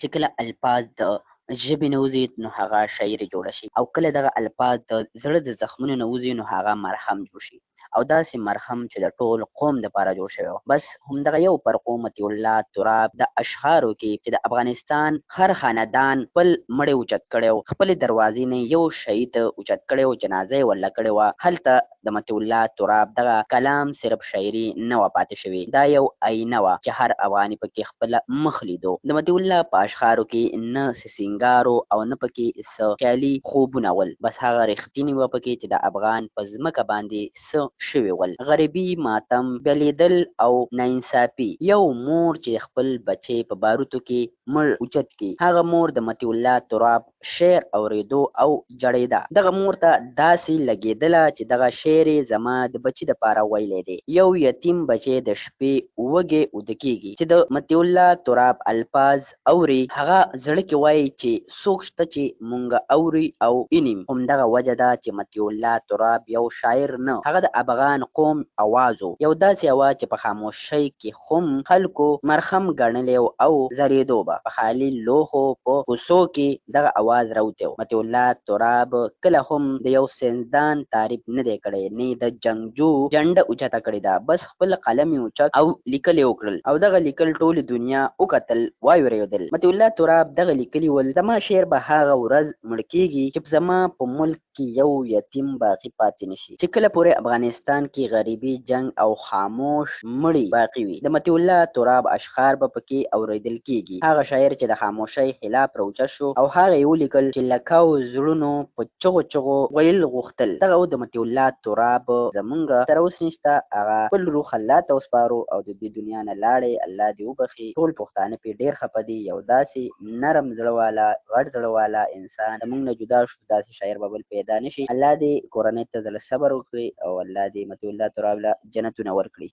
چې کله الفاظ د ژبې نه وځي نو هغه شاعري جوړه شي، او کله دغه الفاظ د زړه د زخمونو نه وځي نو هغه مرهم جوړ شي، او داسې مرهم چې د ټول قوم دپاره جوړ شوی و. بس همدغه یو فرق و مطیع الله تراب د اشعارو کې چې د افغانستان هر خاندان خپل مړی اوچت کړی و، خپلې دروازې نه یو شهید اوچت کړی و، جنازه یې ولله کړې وه، هلته د مطیع الله تراب دغه کلام صرف شاعري نه وه پاتې شوې، دا یو آینه وه چې هر افغاني پکې خپله مخ لیدو. د مطیع الله په اشعارو کې نه څه سینګار او نه پکې څه خیالي خوبونه ول، بس هغه رښتیني وه پکې چې د افغان په ځمکه باندې څه شوي ول. غریبي، ماتم، بېلېدل او ناانصافي. یو مور چې خپل بچی په باروتو کې مړ اوچت کړي، هغه مور د مطیع الله تراب شعر اورېدو او جړېده. دغه مور ته داسې لګېدله چې دغه شعر یې زما د بچي دپاره ویلی دی. یو یتیم بچی د شپې وږی اوده کېږي، چې د مطیع الله تراب الفاظ اوري، هغه زړه کې وایي چې څوک شته چې مونږ اوري او ویني. همدغه وجه ده چې مطیع الله تراب یو شاعر نه، هغه د افغان قوم اواز و، یو داسې اواز چې په خاموشۍ کې هم خلکو مرهم ګڼلی او زړېدو به په خالي لوښو په کوڅو کې دغه اواز راوتی و. مطیع الله تراب کله هم د یو ساینسدان تعریف نه دی کړی، نه د جنګجو جنډه اوچته کړې ده، بس خپل قلم یې اوچت او لیکل یې وکړل، او دغه لیکل ټولې دنیا وکتل، واورېدل. مطیع الله تراب دغه لیکلي ول: زما شعر به هغه ورځ مړ کېږي چې زما په ملک کې یو یتیم باقي پاتې نشي، چې کله پورې افغانستان کې غریبي، جنګ او خاموش مړي باقي وي، د مطیع الله تراب اشعار به پکې اورېدل کېږي. هغه شاعر چې د خاموشۍ خلاف راوچت شو او هغه یې ولیکل چې لکاو زړونو په چغو چغو ویل غوښتل. دغه د مطیع الله تراب زمونږ سره اوس نشته، هغه خپل روح الله ته وسپارو او د دې دنیا نه لاړې، الله دې وبخي. ټول پښتانه پرې ډېر خفه دي، یو داسې نرم زړه والا، غټ زړه والا انسان زمونږ نه جدا شو، داسې شاعر به بل پیدا نشي. الله دې کورنۍ ته زړه صبر وکړي او الله دې مطیع الله تراب له جنتونه ورکړي.